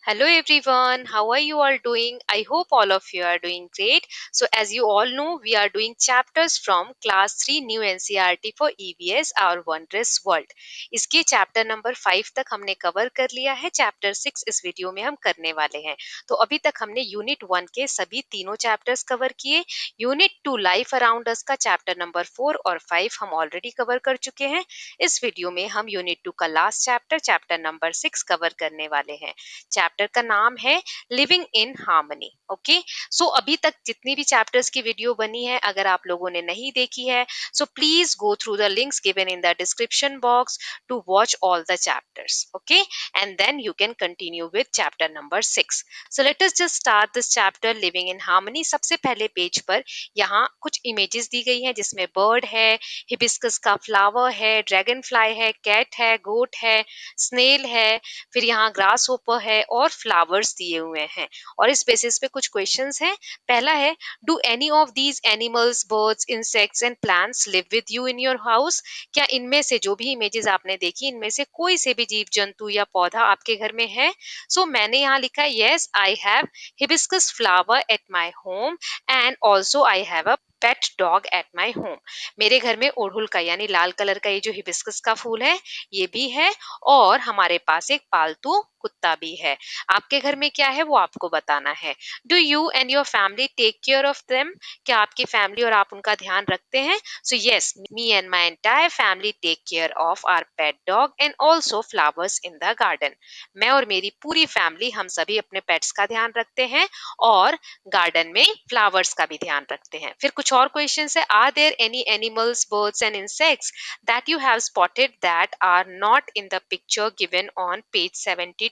Hello everyone, how are you all doing? I hope all of you are doing great. So, as you all know, we are doing chapters from Class 3 New NCERT for EVS Our Wondrous World. इसके chapter number 5 तक हमने cover कर लिया है. Chapter 6 इस video में हम करने वाले हैं. तो अभी तक हमने यूनिट 1 के सभी तीनों चैप्टर्स कवर किए. यूनिट 2 लाइफ अराउंड अस का चैप्टर नंबर 4 और 5 हम ऑलरेडी कवर कर चुके हैं. इस वीडियो में हम यूनिट 2 का लास्ट चैप्टर नंबर 6 कवर करने वाले हैं. चैप्टर का नाम है लिविंग इन हार्मनी. ओके, सो अभी तक जितनी भी चैप्टर्स की वीडियो बनी है, अगर आप लोगों ने नहीं देखी है, so please go through the links given in the description box to watch all the chapters. Okay, and then you can continue with chapter number 6. So let us just start this chapter living in harmony. सबसे पहले page पर यहाँ कुछ images दी गई हैं जिसमें bird है, hibiscus का फ्लावर है, ड्रैगन फ्लाई है, कैट है, गोट है, स्नेल है, फिर यहाँ ग्रास होपर है और फ्लावर्स दिए हुए हैं. और इस बेसिस पे कुछ क्वेश्चंस हैं. पहला है, do any of these animals, birds, insects and plants live with you in your house? क्या इनमें से जो भी इमेजेस आपने देखी, इनमें से कोई से भी जीव जंतु या पौधा आपके घर में है? सो मैंने यहाँ लिखा है, yes I have hibiscus flower at my home and also I have a pet dog at my home. मेरे घर में ओढ़ुल का यानी लाल कलर का ये जो हिबिस्कस का फूल है ये भी है और हमारे पास एक पालतू कुत्ता भी है. आपके घर में क्या है वो आपको बताना है. Do you and your family take care of them? क्या आपकी फैमिली और आप उनका ध्यान रखते हैं? So yes, me and my entire family take care of our pet dog and also flowers in the garden. मैं और मेरी पूरी फैमिली हम सभी अपने पेट्स का ध्यान रखते हैं और गार्डन में फ्लावर्स का भी ध्यान रखते हैं. फिर कुछ और क्वेश्चन है. Are there any animals, birds and insects that you have spotted that are not in the picture given on page 72?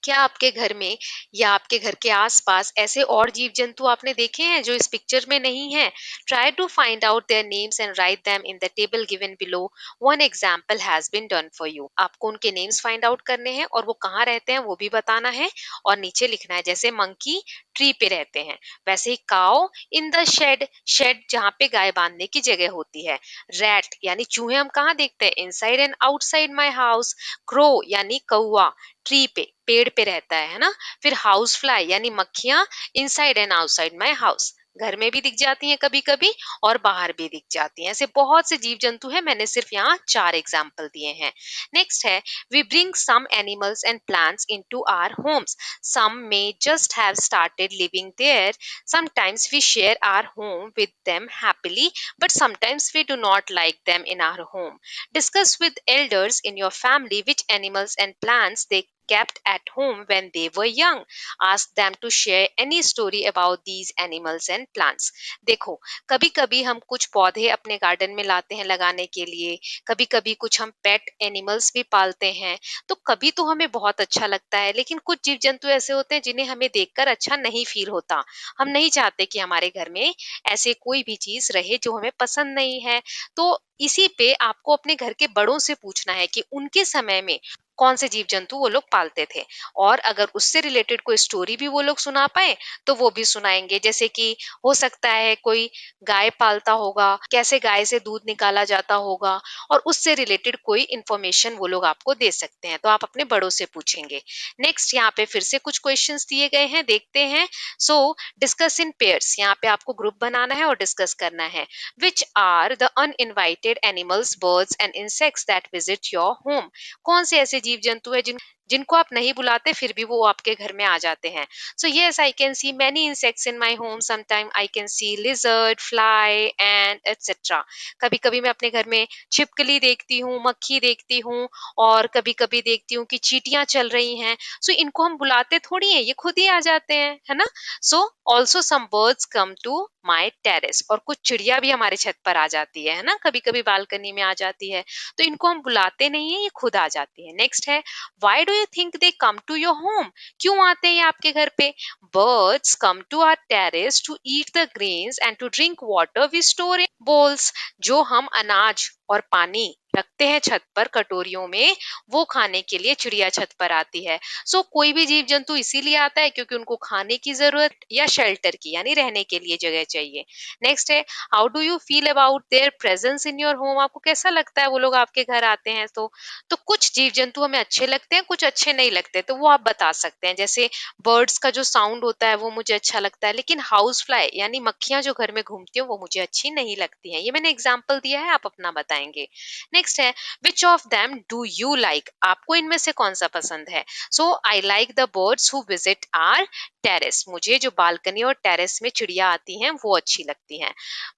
क्या आपके घर में या आपके घर के आसपास ऐसे और जीव जंतु आपने देखे हैं जो इस पिक्चर में नहीं है? Try to find out their names and write them in the table given below. One example has been done for you. आपको उनके नेम्स फाइंड आउट करने हैं और वो कहाँ रहते हैं वो भी बताना है और नीचे लिखना है. जैसे मंकी ट्री पे रहते हैं, वैसे ही cow in the shed, shed जहाँ पे गाय बांधने की जगह होती है. रैट यानी चूहे हम कहाँ देखते हैं? Inside and outside my house. Crow यानी कौवा ट्री पे पेड़ पे रहता है ना. फिर हाउस फ्लाई यानी मक्खियां inside and outside my house, घर में भी दिख जाती हैं कभी कभी और बाहर भी दिख जाती हैं. ऐसे बहुत से जीव जंतु हैं, मैंने सिर्फ यहाँ 4 एग्जाम्पल दिए हैं. नेक्स्ट है, we bring some animals and plants into our homes. Some may just have started living there. Sometimes we share our home with them happily, but sometimes we do not like them in our home. Discuss with elders in your family which animals and plants they kept at home when they were young. Ask them to share any story about these animals and plants. देखो, कभी कभी हम कुछ पौधे अपने garden में लाते हैं लगाने के लिए, कभी कभी कुछ हम पेट एनिमल्स भी पालते हैं. तो कभी तो हमें बहुत अच्छा लगता है, लेकिन कुछ जीव जंतु ऐसे होते हैं जिन्हें हमें देखकर अच्छा नहीं फील होता. हम नहीं चाहते कि हमारे घर में ऐसे कोई भी चीज रहे जो हमें पसंद नहीं है. तो इसी पे आपको अपने घर के बड़ों से पूछना है कि उनके समय में कौन से जीव जंतु वो लोग पालते थे, और अगर उससे रिलेटेड कोई स्टोरी भी वो लोग सुना पाए तो वो भी सुनाएंगे. जैसे कि हो सकता है कोई गाय पालता होगा, कैसे गाय से दूध निकाला जाता होगा, और उससे रिलेटेड कोई इंफॉर्मेशन वो लोग आपको दे सकते हैं. तो आप अपने बड़ों से पूछेंगे. नेक्स्ट यहाँ पे फिर से कुछ क्वेश्चंस दिए गए हैं, देखते हैं. सो डिस्कस इन पेयर्स, यहाँ पे आपको ग्रुप बनाना है और डिस्कस करना है. Which are the uninvited animals, birds and insects that visit your home? कौन से ऐसे जीव जंतु है जिनको आप नहीं बुलाते फिर भी वो आपके घर में आ जाते हैं? So yes, I can see many insects in my home. Sometime I can see lizard, fly and etcetera. कभी कभी मैं अपने घर में छिपकली देखती हूँ, मक्खी देखती हूँ, और कभी कभी देखती हूँ कि चींटियां चल रही हैं. सो इनको हम बुलाते थोड़ी हैं, ये खुद ही आ जाते हैं, है ना. So also some birds come to my terrace. और कुछ चिड़िया भी हमारे छत पर आ जाती है ना, कभी कभी बालकनी में आ जाती है. तो इनको हम बुलाते नहीं है, ये खुद आ जाती है. नेक्स्ट है, why do you think they come to your home? क्यों आते हैं ये आपके घर पे? Birds come to our terrace to eat the grains and to drink water we store in bowls. जो हम अनाज और पानी रखते हैं छत पर कटोरियों में, वो खाने के लिए चिड़िया छत पर आती है। सो कोई भी जीव जंतु इसीलिए आता है क्योंकि उनको खाने की जरूरत या शेल्टर की यानी रहने के लिए जगह चाहिए। नेक्स्ट है, how do you feel about their presence in your home? आपको कैसा लगता है वो लोग आपके घर आते हैं तो कुछ जीव जंतु हमें अच्छे लगते हैं, कुछ अच्छे नहीं लगते, तो वो आप बता सकते हैं। जैसे बर्ड्स का जो साउंड होता है वो मुझे अच्छा लगता है, लेकिन हाउस फ्लाई यानी मक्खियां जो घर में घूमती हैं वो मुझे अच्छी नहीं लगती हैं। ये मैंने एग्जाम्पल दिया है, आप अपना बताएंगे। नेक्स्ट है, which of them do you like? आपको इनमें से कौन सा पसंद है? So I like the birds who visit our terrace. मुझे जो बालकनी और टेरेस में चिड़िया आती हैं वो अच्छी लगती हैं।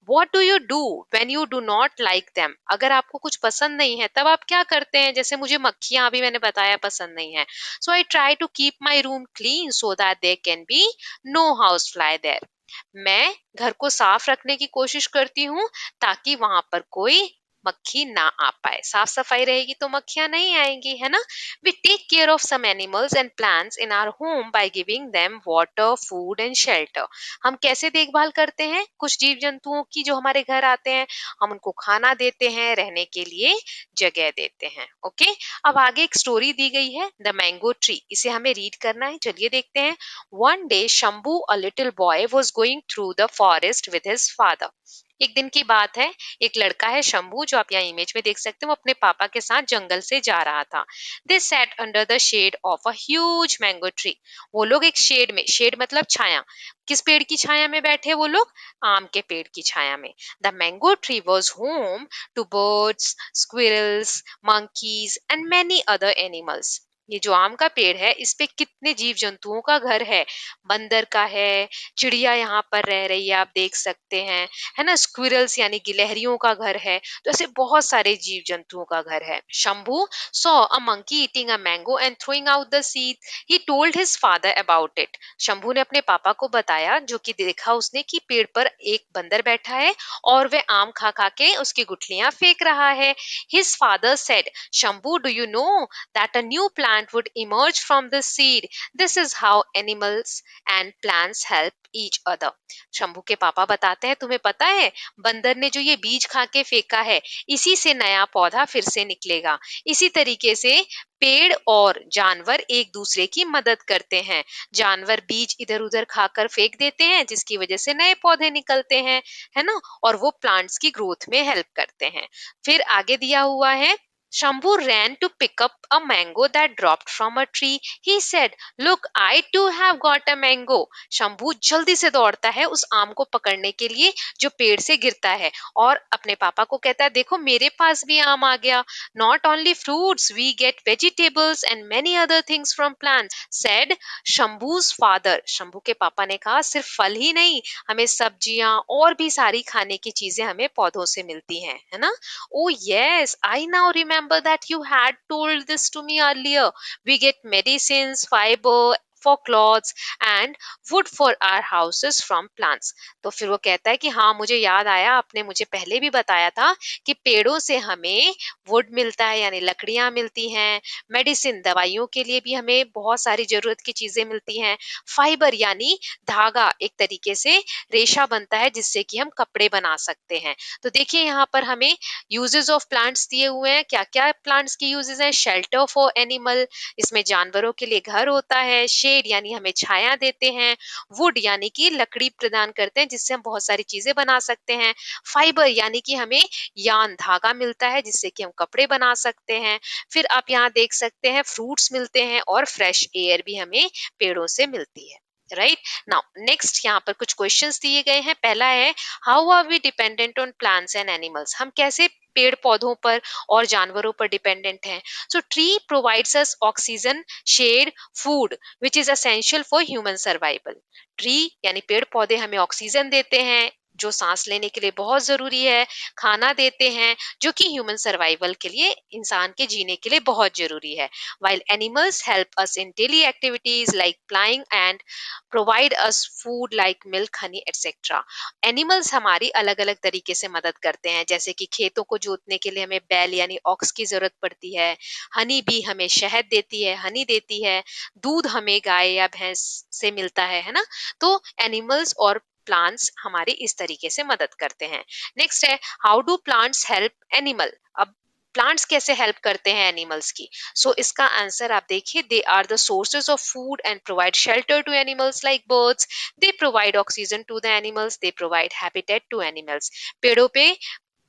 What do you do when you do not like them? अगर आपको कुछ पसंद नहीं है तब आप क्या करते हैं? जैसे मुझे मक्खियां अभी मैंने बताया पसंद नहीं है, so I try to keep my room clean so that there can be no house fly there. मैं घर को साफ रखने की कोशिश करती हूँ ताकि वहां पर कोई मक्खी ना आ पाए। साफ सफाई रहेगी तो मक्खियां नहीं आएंगी, है ना? We take care of some animals and plants in our home by giving them water, food and shelter. हम कैसे देखभाल करते हैं कुछ जीव जंतुओं की जो हमारे घर आते हैं? हम उनको खाना देते हैं, रहने के लिए जगह देते हैं। ओके, अब आगे एक स्टोरी दी गई है, द मैंगो ट्री। इसे हमें रीड करना है, चलिए देखते हैं। One day Shambhu a little boy was going through the forest with his father. एक दिन की बात है, एक लड़का है शंभू, जो आप यहाँ इमेज में देख सकते हो, वो अपने पापा के साथ जंगल से जा रहा था। They sat under the shade of a huge mango tree. वो लोग एक शेड में, शेड मतलब छाया, किस पेड़ की छाया में बैठे वो लोग? आम के पेड़ की छाया में। The mango tree was home to birds, squirrels, monkeys and many other animals। ये जो आम का पेड़ है इस पे कितने जीव जंतुओं का घर है। बंदर का है, चिड़िया यहाँ पर रह रही है आप देख सकते हैं, है ना? स्क्विरल्स यानी गिलहरियों का घर है। तो ऐसे बहुत सारे जीव जंतुओं का घर है। Shambhu saw a monkey eating a mango and throwing out the seed. He told his father about it. Shambhu ने अपने पापा को बताया, जो कि देखा उसने कि पेड़ पर एक बंदर बैठा है और वह आम खा खा के उसकी गुठलियां फेंक रहा है। His father said, Shambhu, do you know that a new plant would emerge from the seed? This is how animals and plants help each other। Shambhu के पापा बताते हैं, तुम्हें पता है बंदर ने जो ये बीज खा के फेंका है, इसी से नया पौधा फिर से निकलेगा। इसी तरीके से पेड़ और जानवर एक दूसरे की मदद करते हैं। जानवर बीज इधर उधर खाकर फेंक देते हैं जिसकी वजह से नए पौधे निकलते हैं, है ना? और वो प्लांट्स की ग्रोथ में हेल्प करते हैं। फिर आगे दिया हुआ है, Shambhu ran to pick up a mango that dropped from a tree. He said, "Look, I too have got a mango." Shambhu जल्दी से दौड़ता है उस आम को पकड़ने के लिए जो पेड़ से गिरता है, और अपने पापा को कहता है, देखो मेरे पास भी आम आ गया। Not only fruits, we get vegetables and many other things from plants, said शंभू's father। Shambhu के पापा ने कहा, सिर्फ फल ही नहीं, हमें सब्जियां और भी सारी खाने की चीजें हमें पौधों से मिलती हैं, है ना? Oh yes, I now remember that you had told this to me earlier. We get medicines, fiber for clothes and wood for our houses from plants। तो फिर वो कहता है कि हाँ मुझे याद आया, आपने मुझे पहले भी बताया था कि पेड़ों से हमें वुड मिलता है यानी लकड़ियां मिलती हैं, मेडिसिन दवाइयों के लिए भी हमें बहुत सारी जरूरत की चीजें मिलती हैं, फाइबर यानी धागा, एक तरीके से रेशा बनता है जिससे कि हम कपड़े बना सकते हैं। तो देखिए यहाँ पर हमें यूजेस ऑफ प्लांट्स दिए हुए हैं। क्या क्या प्लांट्स की यूजेस हैं? शेल्टर फॉर एनिमल, इसमें जानवरों के लिए घर होता है। शेड यानी हमें छाया देते हैं। वुड यानी कि लकड़ी प्रदान करते हैं जिससे हम बहुत सारी चीजें बना सकते हैं। फाइबर यानी कि हमें यान धागा मिलता है जिससे कि हम कपड़े बना सकते हैं। फिर आप यहाँ देख सकते हैं फ्रूट्स मिलते हैं और फ्रेश एयर भी हमें पेड़ों से मिलती है। राइट नाउ नेक्स्ट यहाँ पर कुछ क्वेश्चंस दिए गए हैं। पहला है, how are we dependent on plants and animals? हम कैसे पेड़ पौधों पर और जानवरों पर डिपेंडेंट हैं? So tree provides us oxygen, shade, food which is essential for human survival. Tree यानी पेड़ पौधे हमें ऑक्सीजन देते हैं जो सांस लेने के लिए बहुत जरूरी है, खाना देते हैं जो कि ह्यूमन सर्वाइवल के लिए, इंसान के जीने के लिए बहुत जरूरी है। while animals help us in daily activities like flying and provide us food like milk, honey, etc। Animals हमारी अलग अलग तरीके से मदद करते हैं, जैसे कि खेतों को जोतने के लिए हमें बैल यानी ऑक्स की जरूरत पड़ती है। हनी भी हमें शहद देती है, हनी देती है। दूध हमें गाय या भैंस से मिलता है ना? तो एनिमल्स और प्लांट्स हमारी इस तरीके से मदद करते हैं। नेक्स्ट है, how do plants help animal? अब प्लांट्स कैसे हेल्प करते हैं एनिमल्स की? सो इसका आंसर आप देखिए, they are the sources of food and provide shelter to animals like birds. They provide oxygen to the animals, they provide habitat to animals. पेड़ों पे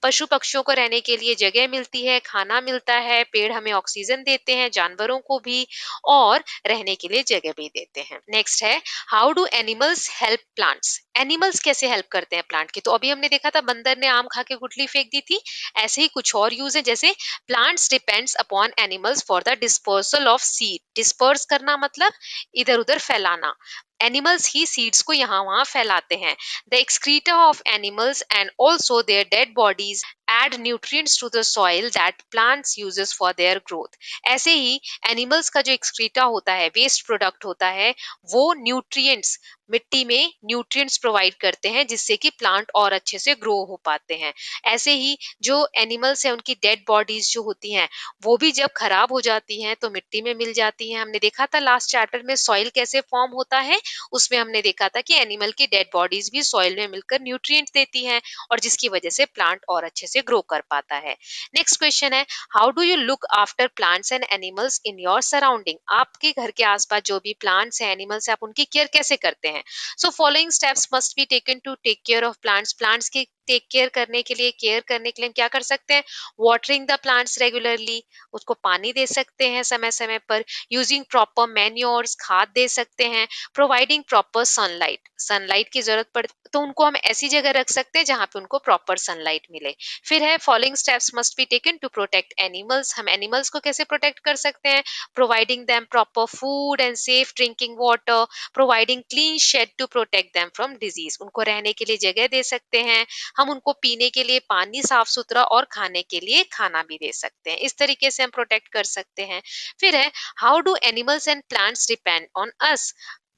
पशु पक्षियों को रहने के लिए जगह मिलती है, खाना मिलता है, पेड़ हमें ऑक्सीजन देते हैं, जानवरों को भी, और रहने के लिए जगह भी देते हैं। नेक्स्ट है, how do animals help plants? Animals कैसे हेल्प करते हैं प्लांट की? तो अभी हमने देखा था बंदर ने आम खा के गुठली फेंक दी थी, ऐसे ही कुछ और यूज है, जैसे plants depends upon animals for the dispersal of seed. Disperse करना मतलब इधर उधर फैलाना, एनिमल्स ही सीड्स को यहाँ वहां फैलाते हैं। The excreta of animals and also their dead bodies add nutrients to the soil that plants uses for their growth। ऐसे ही एनिमल्स का जो एक्सक्रीटा होता है, वेस्ट प्रोडक्ट होता है, वो न्यूट्रिएंट्स, मिट्टी में न्यूट्रिएंट्स प्रोवाइड करते हैं, जिससे कि प्लांट और अच्छे से ग्रो हो पाते हैं। ऐसे ही जो एनिमल्स हैं उनकी डेड बॉडीज जो होती हैं, वो भी जब खराब हो जाती हैं तो मिट्टी में मिल जाती हैं। हमने देखा था लास्ट चैप्टर में सॉइल कैसे फॉर्म होता है, उसमें हमने देखा था कि एनिमल की डेड बॉडीज भी सॉइल में मिलकर न्यूट्रिएंट देती हैं, और जिसकी वजह से प्लांट और अच्छे से ग्रो कर पाता है। नेक्स्ट क्वेश्चन है, how do you look after plants and animals in your surrounding? आपके घर के आसपास जो भी प्लांट्स हैं, एनिमल्स हैं, आप उनकी केयर कैसे करते हैं? So following steps must be taken to take care of plants. Plants की टेक केयर करने के लिए हम क्या कर सकते हैं? वाटरिंग द प्लांट्स रेगुलरली, उसको पानी दे सकते हैं समय समय पर। यूजिंग प्रॉपर मैन्योर्स, खाद दे सकते हैं। प्रोवाइडिंग प्रॉपर सनलाइट, सनलाइट की जरूरत पड़ तो उनको हम ऐसी जगह रख सकते हैं जहां पे उनको प्रॉपर सनलाइट मिले। फिर है, following steps must be taken to protect animals. हम एनिमल्स को कैसे प्रोटेक्ट कर सकते हैं? Providing them proper food and safe drinking water, providing clean shed to protect them from disease. उनको रहने के लिए जगह दे सकते हैं, हम उनको पीने के लिए पानी साफ सुथरा और खाने के लिए खाना भी दे सकते हैं। इस तरीके से हम प्रोटेक्ट कर सकते हैं। फिर है, how do animals and plants depend on us?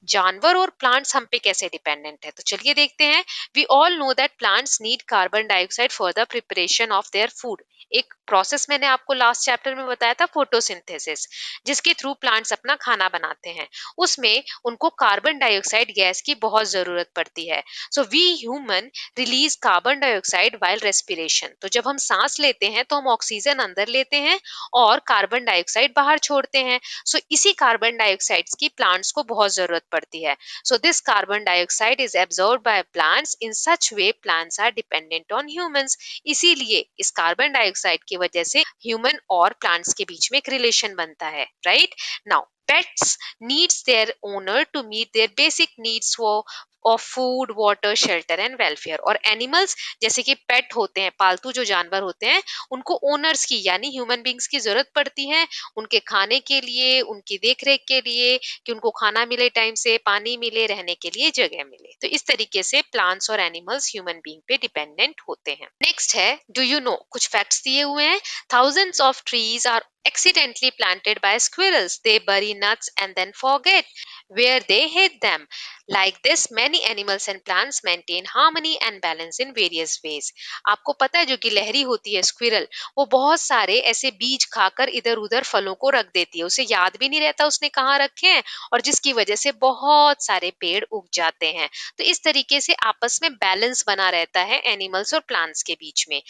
जानवर और प्लांट्स हम पे कैसे डिपेंडेंट है? तो चलिए देखते हैं। We all know that plants need carbon dioxide for the preparation of their food. एक प्रोसेस मैंने आपको लास्ट चैप्टर में बताया था, फोटोसिंथेसिस, जिसके थ्रू प्लांट्स अपना खाना बनाते हैं। उसमें उनको कार्बन डाइऑक्साइड गैस की बहुत जरूरत पड़ती है। So we human release carbon dioxide while respiration. तो जब हम सांस लेते हैं तो हम ऑक्सीजन अंदर लेते हैं और कार्बन डाइऑक्साइड बाहर छोड़ते हैं। सो इसी कार्बन डाइऑक्साइड की प्लांट्स को बहुत जरूरत पड़ती है। So this carbon dioxide is absorbed by plants, in such way plants are dependent on humans. इसीलिए इस कार्बन डाइऑक्साइड की वजह से ह्यूमन और प्लांट्स के बीच में एक रिलेशन बनता है, right? Now pets needs their owner to meet their basic needs for of food, water, shelter and welfare. और एनिमल्स जैसे कि पेट होते हैं, पालतू जो जानवर होते हैं, उनको ओनर्स की यानी ह्यूमन बींग्स की जरूरत पड़ती है, उनके खाने के लिए, उनकी देखरेख के लिए, कि उनको खाना मिले, टाइम से पानी मिले, रहने के लिए जगह मिले। तो इस तरीके से प्लांट्स और एनिमल्स ह्यूमन बींग पे डिपेंडेंट होते हैं। नेक्स्ट है, डू यू नो? कुछ फैक्ट्स दिए हुए हैं। Thousands of trees are accidentally planted by squirrels. They bury nuts and then forget where they hid them. Like this, many animals and plants maintain harmony and balance in various ways. आपको पता है जो गिलहरी होती है, squirrel, वो बहुत सारे ऐसे बीज खाकर इधर उधर फलों को रख देती है, उसे याद भी नहीं रहता उसने कहाँ रखे हैं, और जिसकी वजह से बहुत सारे पेड़ उग जाते हैं। तो इस तरीके से आपस में बैलेंस बना रहता है एनिमल्स और प्लांट्स के बीच में।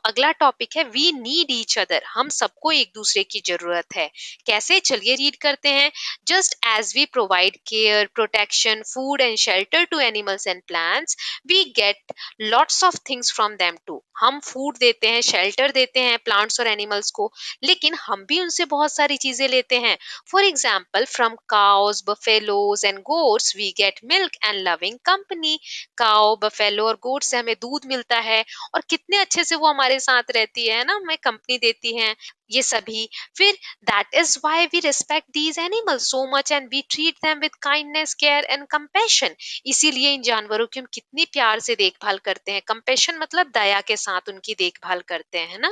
अगला टॉपिक है, वी नीड ईच अदर। हम सबको एक दूसरे की जरूरत है। कैसे? चलिए रीड करते हैं। Just as we provide care, protection, food and shelter to animals and plants, we get lots of things from them too. हम फूड देते हैं, शेल्टर देते हैं प्लांट्स और एनिमल्स को, लेकिन हम भी उनसे बहुत सारी चीजें लेते हैं। For example, from cows, buffaloes and goats we get milk and loving company. Cow, buffalo और गोट से हमें दूध मिलता है, और कितने अच्छे से वो हमारे साथ रहती है ना, हमें कंपनी देती हैं ये सभी। फिर that is why we respect these animals so much and we treat them with kindness, care and compassion. इसीलिए इन जानवरों की हम कितनी प्यार से देखभाल करते हैं। कंपैशन मतलब दया के साथ उनकी देखभाल करते हैं ना।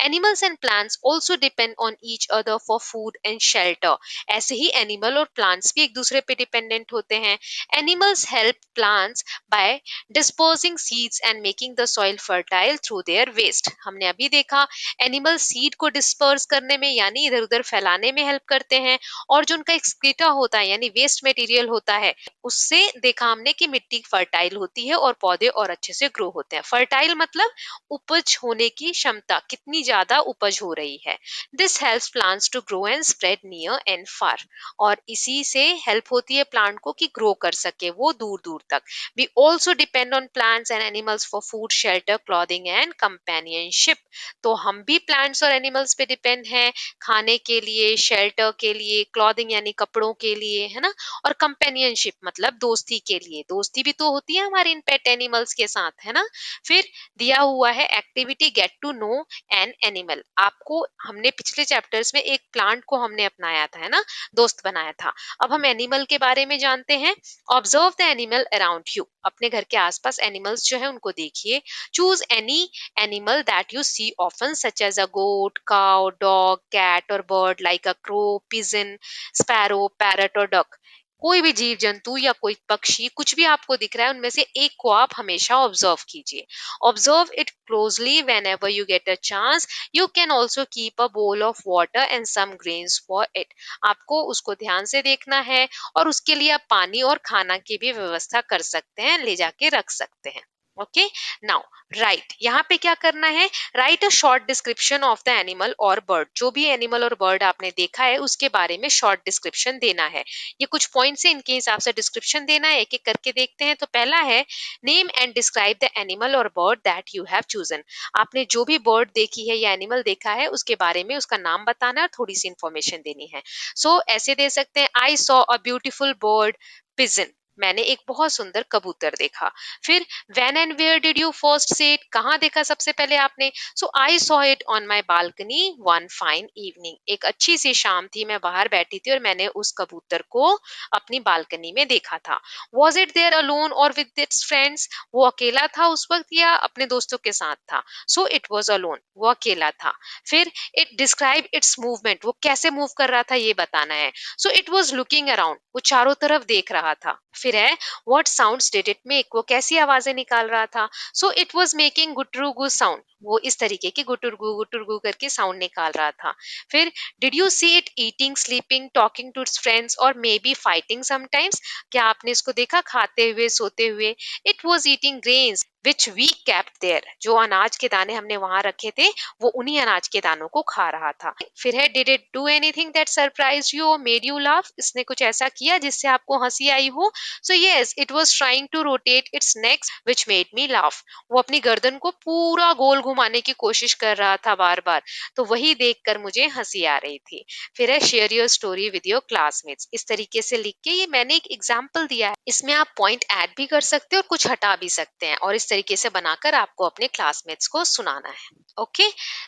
Animals and plants also depend on each other for food and shelter. ऐसे ही एनिमल और प्लांट्स भी एक दूसरे पे डिपेंडेंट होते हैं। Animals help plants by disposing seeds and making the soil fertile through their waste. हमने अभी देखा, एनिमल सीड को डिस्पर्स करने में यानी इधर उधर फैलाने में हेल्प करते हैं। और जो उनका एक्सक्रीटा होता है यानी वेस्ट मटेरियल होता है, उससे देखा हमने कि मिट्टी फर्टाइल होती है और पौधे और अच्छे से ग्रो होते हैं। फर्टाइल मतलब उपज होने की क्षमता, कितनी ज्यादा उपज हो रही है। This helps plants to grow and spread near and far. और इसी से हेल्प होती है प्लांट को कि ग्रो कर सके वो दूर दूर तक। We also depend on plants and animals for food, shelter, clothing and companionship. तो हम भी प्लांट्स और एनिमल्स पे डिपेंड हैं, खाने के लिए, शेल्टर के लिए, क्लॉथिंग यानी कपड़ों के लिए, है ना, और कंपेनियनशिप मतलब दोस्ती के लिए। दोस्ती भी तो होती है हमारी इन पेट एनिमल्स के साथ, है ना। फिर दिया हुआ है activity get to know an animal. आपको हमने पिछले चैप्टर्स में एक प्लांट को हमने अपनाया था, है ना, दोस्त बनाया था। अब हम एनिमल के बारे में जानते हैं। Observe the animal around you. अपने घर के आसपास एनिमल्स जो है उनको देखिए। Choose any animal that you see often such as a goat, cow, dog, cat और bird like a crow, pigeon, sparrow, parrot और डक। कोई भी जीव जंतु या कोई पक्षी कुछ भी आपको दिख रहा है उनमें से एक को आप हमेशा ऑब्जर्व कीजिए। Observe it closely whenever you get a chance. You can also keep a bowl of water and some grains for it. आपको उसको ध्यान से देखना है और उसके लिए आप पानी और खाना की भी व्यवस्था कर सकते हैं, ले जाके रख सकते हैं। ओके, नाउ राइट, यहाँ पे क्या करना है, right a short description of the animal और बर्ड। जो भी एनिमल और बर्ड आपने देखा है उसके बारे में शॉर्ट डिस्क्रिप्शन देना है। ये कुछ पॉइंट्स है, इनके हिसाब से डिस्क्रिप्शन देना है, एक एक करके देखते हैं। तो पहला है name and describe the animal और bird that you have chosen. आपने जो भी बर्ड देखी है या एनिमल देखा है उसके बारे में उसका नाम बताना है और थोड़ी सी इंफॉर्मेशन देनी है। सो ऐसे दे सकते हैं, I saw a beautiful bird pigeon. मैंने एक बहुत सुंदर कबूतर देखा। फिर when and where did you first see it. कहाँ देखा सबसे पहले आपने। So I saw it on my balcony one fine evening. एक अच्छी सी शाम थी, मैं बाहर बैठी थी और मैंने उस कबूतर को अपनी बालकनी में देखा था। वॉज इट देयर अलोन और विद इट्स फ्रेंड्स। वो अकेला था उस वक्त या अपने दोस्तों के साथ था। सो इट वॉज अलोन, वो अकेला था। फिर इट डिस्क्राइब इट्स मूवमेंट, वो कैसे मूव कर रहा था ये बताना है। So it was looking around, वो चारों तरफ देख रहा था। फिर है what sounds did it make, वो कैसी आवाजें निकाल रहा था। सो इट वॉज मेकिंग गुटरुगु साउंड, वो इस तरीके की गुटुरगु करके साउंड निकाल रहा था। फिर did you see it eating, sleeping, talking to its friends और मे बी फाइटिंग समटाइम्स। क्या आपने इसको देखा खाते हुए, सोते हुए। It was eating grains which we kept there. जो अनाज के दाने हमने वहां रखे थे वो उन्हीं अनाज के दानों को खा रहा था। फिर है did it do anything that surprise you और मेड यू लाफ। इसने कुछ ऐसा किया जिससे आपको हंसी आई हो। So yes, it was trying to rotate its neck which made me laugh. वो अपनी गर्दन को पूरा गोल घुमाने की कोशिश कर रहा था बार बार, तो वही देखकर मुझे हंसी आ रही थी। फिर है share your story with your classmates. इस तरीके से लिख के, ये मैंने एक एग्जाम्पल दिया है, इसमें आप पॉइंट ऐड भी कर सकते हो और कुछ हटा भी सकते हैं और इस तरीके से बनाकर आपको अपने क्लासमेट्स को सुनाना है। ओके,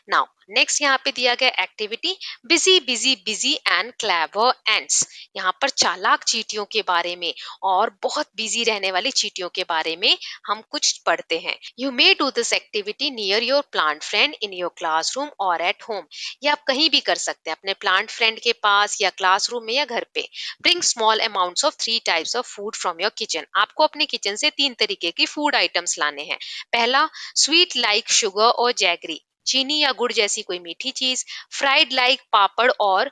नाउ नेक्स्ट यहाँ पे दिया गया activity busy busy busy and clever ends. यहाँ पर चालाक चींटियों के बारे में और बहुत बिजी रहने वाली चींटियों के बारे में हम कुछ पढ़ते हैं। You may do this activity near your plant friend in your classroom और एट होम। ये आप कहीं भी कर सकते हैं, अपने प्लांट फ्रेंड के पास या क्लासरूम में या घर पे। Bring small amounts of 3 types of food from your kitchen. आपको अपने किचन से 3 तरीके की फूड आइटम्स लाने हैं। पहला, स्वीट लाइक शुगर और जैगरी, चीनी या गुड़ जैसी कोई मीठी चीज। फ्राइड लाइक पापड़ और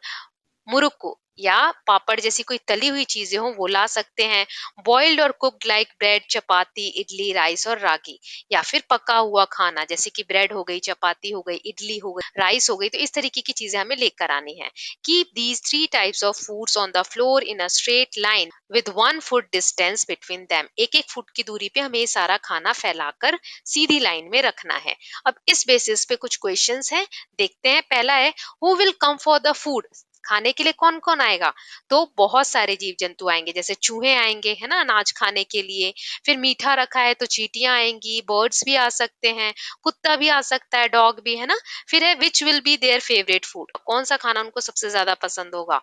मुरुक्कू, या पापड़ जैसी कोई तली हुई चीजें हो वो ला सकते हैं। बॉइल्ड और कुक्ड लाइक ब्रेड, चपाती, इडली, राइस और रागी। या फिर पका हुआ खाना जैसे कि ब्रेड हो गई, चपाती हो गई, इडली हो गई, राइस हो गई। तो इस तरीके की चीजें हमें लेकर आनी है। Keep these 3 types of foods on the floor in a straight line with 1 foot distance between them. एक एक फुट की दूरी पे हमें ये सारा खाना फैलाकर सीधी लाइन में रखना है। अब इस बेसिस पे कुछ क्वेश्चंस हैं, देखते हैं। पहला है who will come for the food. खाने के लिए कौन कौन आएगा। तो बहुत सारे जीव जंतु आएंगे, जैसे चूहे आएंगे, है ना, अनाज खाने के लिए। फिर मीठा रखा है तो चींटियां आएंगी, बर्ड्स भी आ सकते हैं, कुत्ता भी आ सकता है, डॉग भी, है ना। फिर है which will be their favourite food, कौन सा खाना उनको सबसे ज्यादा पसंद होगा।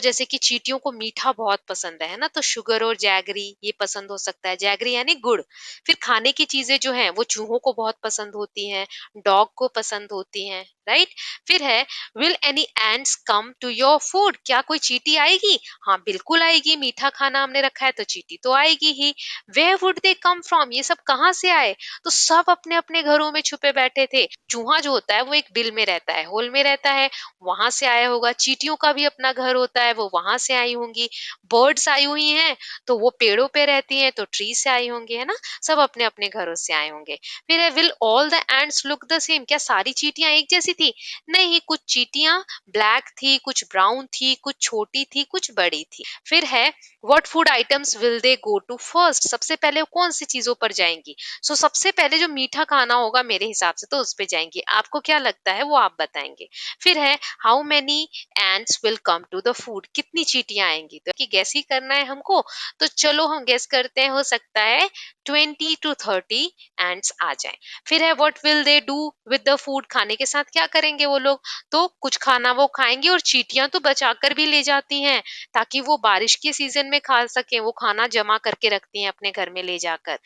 जैसे कि चींटियों को मीठा बहुत पसंद है ना, तो शुगर और जैगरी ये पसंद हो सकता है, जैगरी यानी गुड़। फिर खाने की चीजें जो है वो चूहों को बहुत पसंद होती हैं, डॉग को पसंद होती हैं, राइट। फिर है, will any ants come to your food, क्या कोई चींटी आएगी? हाँ बिल्कुल आएगी, मीठा खाना हमने रखा है तो चींटी तो आएगी ही। Where would they come from, ये सब कहाँ से आए? तो सब अपने अपने घरों में छुपे बैठे थे। चूहा जो होता है वो एक बिल में रहता है, होल में रहता है, वहां से आया होगा। चींटियों का भी अपना घर होता है, वो वहां से आई होंगी। बर्ड्स आई हुई हैं तो वो पेड़ों पे रहती हैं, तो ट्री से आई होंगी, है ना। सब अपने अपने घरों से आए होंगे। फिर है, will all the ends look the same, क्या सारी चींटियां एक जैसी थी? नहीं, कुछ चींटियां ब्लैक थी, कुछ ब्राउन थी, कुछ छोटी थी, कुछ बड़ी थी। फिर है, what food items will they go to first, सबसे पहले वो कौन सी चीजों पर जाएंगी? सबसे पहले जो मीठा खाना होगा मेरे हिसाब से तो उस पे जाएंगी। आपको क्या लगता है, वो आप बताएंगे। फिर है, how many ants will come to the food, कितनी चींटियां आएंगी? तो कि गैस ही करना है हमको, तो चलो हम गैस करते हैं, हो सकता है 20 to 30 एंड्स आ जाए। फिर है, what will they do with the food, खाने के साथ क्या करेंगे वो लोग? तो कुछ खाना वो खाएंगे, और चींटियां तो बचाकर भी ले जाती हैं ताकि वो बारिश के सीजन में खा सके, वो खाना जमा करके रखती हैं अपने घर में ले जाकर।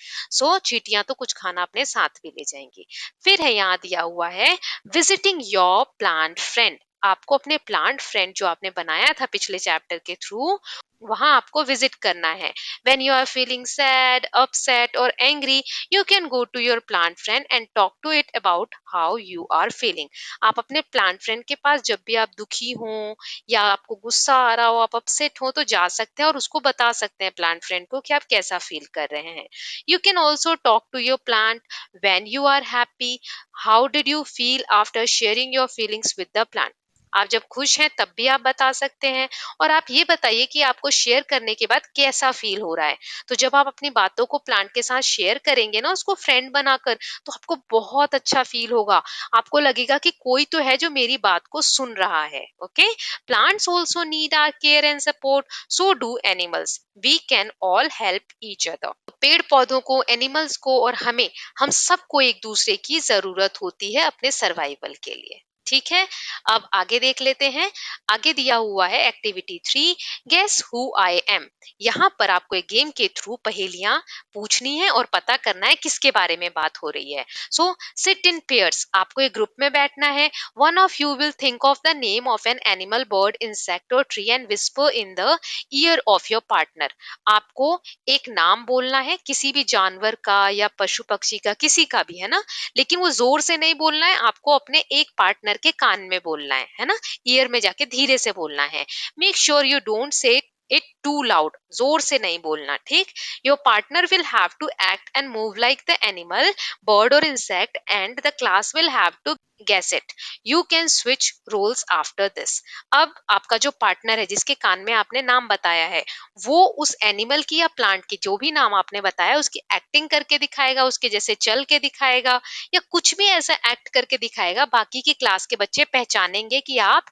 चींटियां तो कुछ खाना अपने साथ भी ले जाएंगी। फिर है, यहाँ दिया हुआ है, विजिटिंग योर प्लांट फ्रेंड, आपको अपने प्लांट फ्रेंड जो आपने बनाया था पिछले चैप्टर के थ्रू, वहां आपको विजिट करना है। When you are feeling sad, upset और angry, you can go to your plant friend and talk to it about how you are feeling. आप अपने प्लांट फ्रेंड के पास जब भी आप दुखी हो या आपको गुस्सा आ रहा हो, आप अपसेट हो, तो जा सकते हैं और उसको बता सकते हैं प्लांट फ्रेंड को कि आप कैसा फील कर रहे हैं। You can also talk to your plant when you are happy. How did you feel after sharing your feelings with the plant? आप जब खुश हैं तब भी आप बता सकते हैं, और आप ये बताइए कि आपको शेयर करने के बाद कैसा फील हो रहा है। तो जब आप अपनी बातों को प्लांट के साथ शेयर करेंगे ना, उसको फ्रेंड बनाकर, तो आपको बहुत अच्छा फील होगा। आपको लगेगा कि कोई तो है जो मेरी बात को सुन रहा है। Okay, plants also need our care and support, so do animals, we can all help each other. पेड़ पौधों को, एनिमल्स को और हमें, हम सबको एक दूसरे की जरूरत होती है अपने सर्वाइवल के लिए। ठीक है, अब आगे देख लेते हैं। आगे दिया हुआ है activity 3, guess who I am. यहाँ पर आपको एक गेम के थ्रू पहेलियां पूछनी है और पता करना है किसके बारे में बात हो रही है। सिट इन पेयर्स, आपको एक ग्रुप में बैठना है। One of you will think of the name of an animal, bird, insect और tree and whisper in the ear of your partner. आपको एक नाम बोलना है किसी भी जानवर का या पशु पक्षी का, किसी का भी, है ना। लेकिन वो जोर से नहीं बोलना है, आपको अपने एक पार्टनर के कान में बोलना है ना। ईयर में जाके धीरे से बोलना है। Make sure you don't say it too loud, जोर से नहीं बोलना, ठीक। Your partner will have to act and move like the animal, bird और insect, and the class will have to guess it. You can switch roles after this. अब आपका जो partner है जिसके कान में आपने नाम बताया है, वो उस एनिमल की या प्लांट की, जो भी नाम आपने बताया, उसकी एक्टिंग करके दिखाएगा, उसके जैसे चल के दिखाएगा, या कुछ भी ऐसा एक्ट करके दिखाएगा, बाकी की क्लास के बच्चे पहचानेंगे कि आप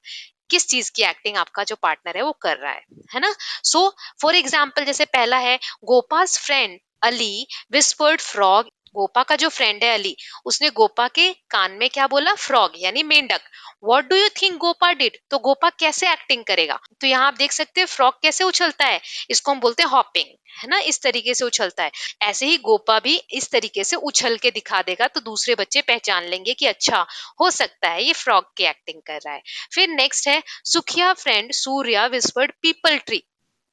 किस चीज की एक्टिंग आपका जो पार्टनर है वो कर रहा है ना। फॉर एग्जाम्पल, जैसे पहला है, Gopa's friend Ali whispered frog. Gopa का जो फ्रेंड है अली, उसने गोपा के कान में क्या बोला? फ्रॉग यानी मेंढक। What do you think Gopa did, तो गोपा कैसे एक्टिंग करेगा? तो यहाँ आप देख सकते हैं फ्रॉग कैसे उछलता है, इसको हम बोलते हैं हॉपिंग, है ना, इस तरीके से उछलता है। ऐसे ही गोपा भी इस तरीके से उछल के दिखा देगा, तो दूसरे बच्चे पहचान लेंगे कि अच्छा, हो सकता है ये फ्रॉग की एक्टिंग कर रहा है। फिर नेक्स्ट है, Sukhiya friend Surya whispered peepal tree.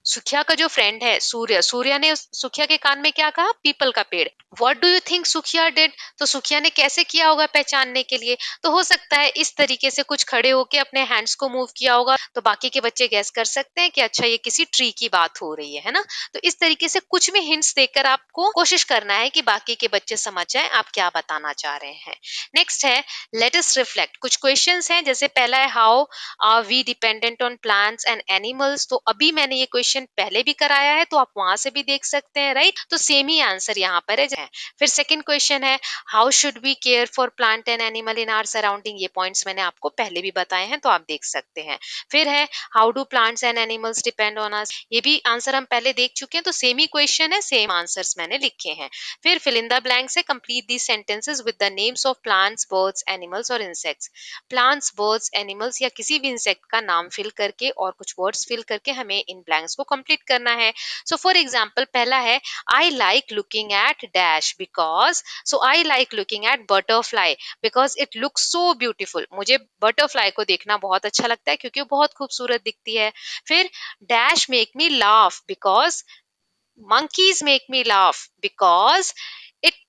Sukhiya का जो फ्रेंड है सूर्य, सूर्य ने सुखिया के कान में क्या कहा? पीपल का पेड़। What do you think Sukhiya did, तो सुखिया ने कैसे किया होगा पहचानने के लिए? तो हो सकता है इस तरीके से कुछ खड़े होके अपने हैंड्स को मूव किया होगा, तो बाकी के बच्चे गैस कर सकते हैं कि अच्छा, ये किसी ट्री की बात हो रही है ना। तो इस तरीके से कुछ भी हिंट्स देकर आपको कोशिश करना है कि बाकी के बच्चे समझ जाए आप क्या बताना चाह रहे हैं। नेक्स्ट है, लेट अस रिफ्लेक्ट। कुछ क्वेश्चंस हैं, जैसे पहला है, how are we dependent on plants and animals. तो अभी मैंने ये क्वेश्चन पहले भी कराया है, तो आप वहां से भी देख सकते हैं, राइट। तो सेम ही आंसर यहाँ पर है। फिर सेकंड क्वेश्चन है, how should we care for plant and animal in our surrounding. ये पॉइंट्स मैंने आपको पहले भी बताए हैं, तो आप देख सकते हैं। फिर है, how do plants and animals depend on us. ये भी आंसर हम पहले देख चुके हैं, तो सेम ही क्वेश्चन है, सेम आंसर्स मैंने लिखे हैं। फिर फिल इन द ब्लैंक्स है, complete the sentences with the names of plants, birds, animals और इंसेक्ट्स। प्लांट्स, बर्ड्स, एनिमल्स या किसी भी इंसेक्ट का नाम फिल करके और कुछ वर्ड्स फिल करके हमें इन ब्लैंक्स को कंप्लीट करना है। फॉर एग्जांपल पहला है, I like looking at dash. dash because so I like looking at butterfly because it looks so beautiful. मुझे butterfly को देखना बहुत अच्छा लगता है क्योंकि वो बहुत खूबसूरत दिखती है. फिर dash make me laugh because monkeys make me laugh because it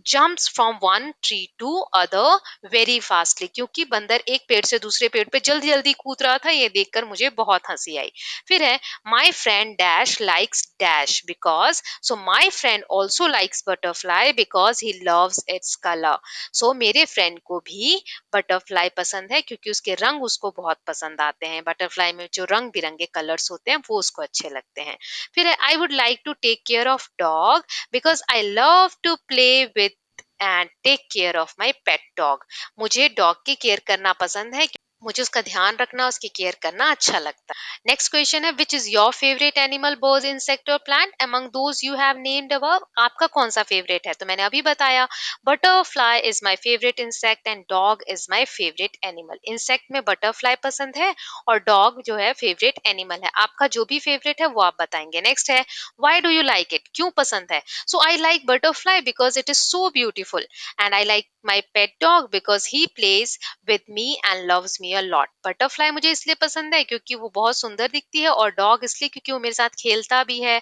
jumps from one tree to other very fastly क्योंकि बंदर एक पेड़ से दूसरे पेड़ पे जल्दी जल्दी कूद रहा था ये देखकर मुझे बहुत हंसी आई. फिर है my friend dash likes dash because so my friend also likes butterfly because he loves its color. so मेरे फ्रेंड को भी बटरफ्लाई पसंद है क्योंकि उसके रंग उसको बहुत पसंद आते हैं. बटरफ्लाई में जो रंग बिरंगे कलर्स होते हैं वो उसको अच्छे लगते हैं. फिर I would like to take care of dog because I love to play with and take care of my pet dog. मुझे डॉग की केयर करना पसंद है. मुझे उसका ध्यान रखना उसकी केयर करना अच्छा लगता है. नेक्स्ट क्वेश्चन है which is your favourite animal bird insect और plant among those you have named above. आपका कौन सा फेवरेट है? तो मैंने अभी बताया butterfly is my favourite insect and dog is my favourite animal. Insect में बटरफ्लाई पसंद है और डॉग जो है फेवरेट एनिमल है. आपका जो भी फेवरेट है वो आप बताएंगे. नेक्स्ट है why do you like it. क्यों पसंद है? So I like butterfly because it is so beautiful and I like my pet dog because he plays with me and loves me a lot. Butterfly मुझे इसलिए पसंद है क्योंकि वो बहुत सुंदर दिखती है और डॉग इसलिए क्योंकि वो मेरे साथ खेलता भी है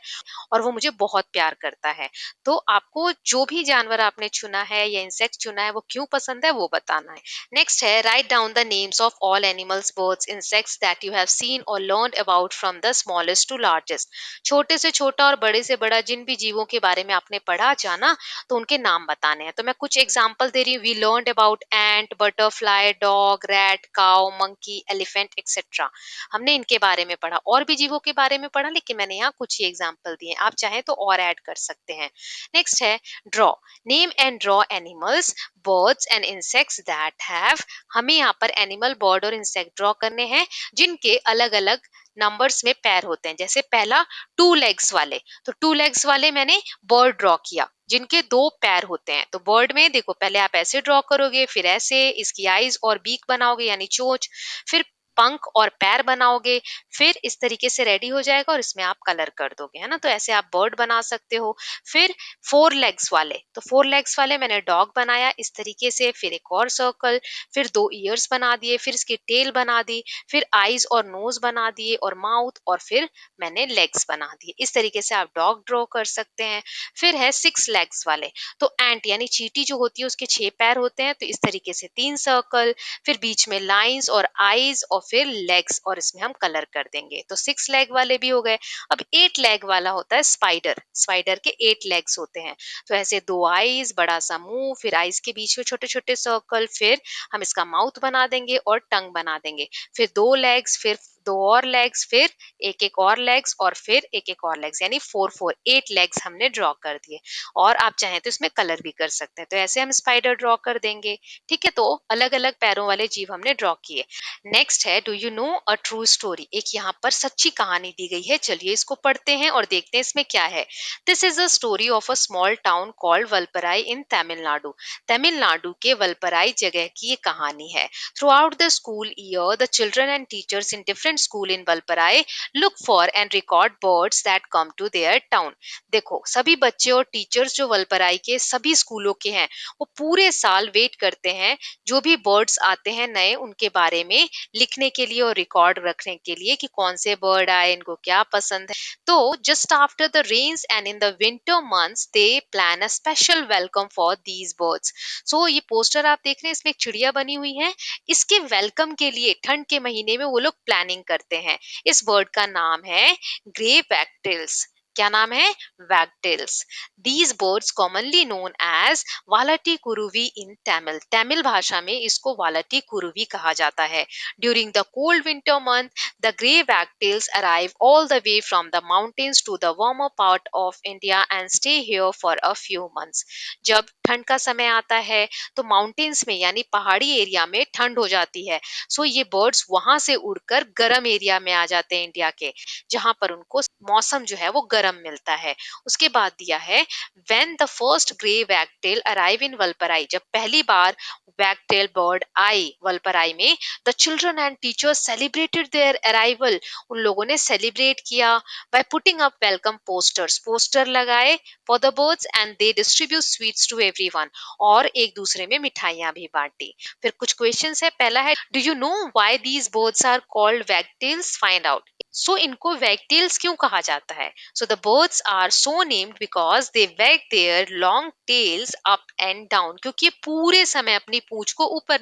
और वो मुझे बहुत प्यार करता है. तो आपको जो भी जानवर आपने चुना है या इंसेक्ट चुना है वो क्यों पसंद है वो बताना है. नेक्स्ट है write down the names of all animals birds insects that you have seen और learned about from the smallest to largest. छोटे से छोटा और बड़े से बड़ा जिन भी जीवों के बारे में आपने पढ़ा जाना तो उनके नाम बताने हैं. तो मैं कुछ एग्जांपल दे रही हूँ. We learned about ant, butterfly, dog, rat, cow, monkey, elephant etcetera. हमने इनके बारे में पढ़ा. और भी जीवों के बारे में पढ़ा लेकिन मैंने यहाँ कुछ ही एग्जाम्पल दिए. आप चाहें तो और ऐड कर सकते हैं. नेक्स्ट है draw. Name and draw animals birds and insects that have. हमें यहाँ पर एनिमल बर्ड और इंसेक्ट ड्रॉ करने हैं जिनके अलग अलग नंबर्स में पैर होते हैं. जैसे पहला टू लेग्स वाले. तो टू लेग्स वाले मैंने बर्ड ड्रॉ किया जिनके दो पैर होते हैं. तो बर्ड में देखो पहले आप ऐसे ड्रॉ करोगे फिर ऐसे इसकी आईज और बीक बनाओगे यानी चोंच. फिर पंख और पैर बनाओगे. फिर इस तरीके से रेडी हो जाएगा और इसमें आप कलर कर दोगे है ना. तो ऐसे आप बर्ड बना सकते हो. फिर फोर लेग्स वाले. तो फोर लेग्स वाले मैंने डॉग बनाया इस तरीके से. फिर एक और सर्कल. फिर दो ईयर्स बना दिए. फिर इसकी टेल बना दी. फिर आईज और नोज बना दिए और माउथ और फिर मैंने लेग्स बना दिए. इस तरीके से आप डॉग ड्रॉ कर सकते हैं. फिर है सिक्स लेग्स वाले. तो एंट यानी चींटी जो होती है उसके छह पैर होते हैं. तो इस तरीके से तीन सर्कल. फिर बीच में लाइंस और आईज और फिर लेग्स और इसमें हम कलर कर देंगे. तो सिक्स लेग वाले भी हो गए. अब एट लेग वाला होता है स्पाइडर. स्पाइडर के एट लेग्स होते हैं. तो ऐसे दो आईज बड़ा सा मुंह फिर आईज के बीच में छोटे छोटे सर्कल. फिर हम इसका माउथ बना देंगे और टंग बना देंगे. फिर दो लेग्स फिर दो और लेग्स फिर एक एक और लेग्स और फिर एक एक और लेग्स यानी फोर फोर एट लेग्स हमने ड्रॉ कर दिए. और आप चाहें तो इसमें कलर भी कर सकते हैं. तो ऐसे हम स्पाइडर ड्रॉ कर देंगे. ठीक है. तो अलग अलग पैरों वाले जीव हमने ड्रॉ किए. नेक्स्ट है do you no a true story. एक यहाँ पर सच्ची कहानी दी गई है. चलिए इसको पढ़ते हैं और देखते हैं इसमें क्या है. This is a story of a small town called Valparai इन तमिलनाडु. तमिलनाडु के वलपराई जगह की ये कहानी है. Through out the school year the children and teachers in different school in Valparai look for and record birds that come to their town. देखो सभी बच्चे और टीचर्स जो वलपराई के सभी स्कूलों के हैं वो पूरे साल वेट करते हैं जो भी बर्ड्स आते हैं नए उनके बारे में लिखने के लिए और रिकॉर्ड रखने के लिए कि कौन से बर्ड आए इनको क्या पसंद है. तो just after the rains and in the winter months they plan a special welcome for these birds. So ये पोस्टर आप देख रहे हैं इसमें एक चिड़िया बनी हुई है. इसके वेलकम के लिए ठंड के महीने में वो लोग प्लानिंग करते हैं. इस बर्ड का नाम है ग्रे वैगटेल्स. क्या नाम है? Wagtails. These birds commonly known as valati kuruvi in Tamil. Tamil भाषा में इसको वालाटी कुरुवी कहा जाता है. During the cold winter month the grey wagtails arrive all the way from the mountains to the warmer part of India and stay here for a few months. जब ठंड का समय आता है तो माउंटेन्स में यानी पहाड़ी एरिया में ठंड हो जाती है. सो ये बर्ड्स वहां से उड़कर गर्म एरिया में आ जाते हैं इंडिया के जहां पर उनको मौसम जो है वो गर्म गरम मिलता है। उसके बाद दिया है when the first grey wagtail arrive in Valparai, जब पहली बार वैगटेल बर्ड आई वलपराई में, the children and teachers celebrated their arrival, उन लोगों ने सेलिब्रेट किया by putting up welcome posters, poster लगाए for the birds and they distribute sweets to everyone, और एक दूसरे में मिठाइयां भी बांटी। फिर कुछ क्वेश्चंस है। पहला है, do you know why these birds are called wagtails? Find out. So इनको वैगटेल्स क्यों कहा जाता है? So the birds are so named because they wag their long tails up and down, क्योंकि ये पूरे समय अपनी पूंछ को ऊपर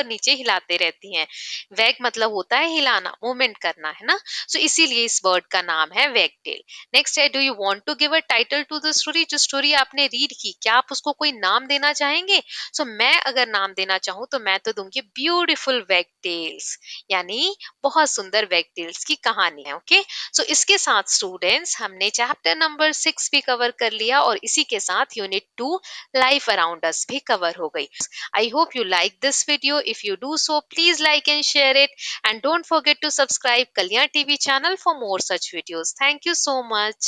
नीचे हिलाते रहती हैं। वैग मतलब होता है हिलाना, मूवमेंट करना, है ना? सो इसीलिए इस बर्ड का नाम है वैगटेल। नेक्स्ट है, do you want to give a title to the story? जो स्टोरी आपने रीड की, क्या आप उसको कोई नाम देना चाहेंगे? सो मैं अगर नाम देना चाहूँ तो मैं तो दूंगी ब्यूटीफुल वैगटेल्स, यानी बहुत सुंदर वैगटेल्स की कहानी है। ओके, सो इसके साथ स्टूडेंट्स हमने चैप्टर नंबर 6 भी कवर कर लिया, और इसी के साथ यूनिट 2 लाइफ अराउंड अस भी कवर हो गई। I hope you like this video. If you do so, please like and share it. And don't forget to subscribe Kalyan TV channel for more such videos. Thank you so much.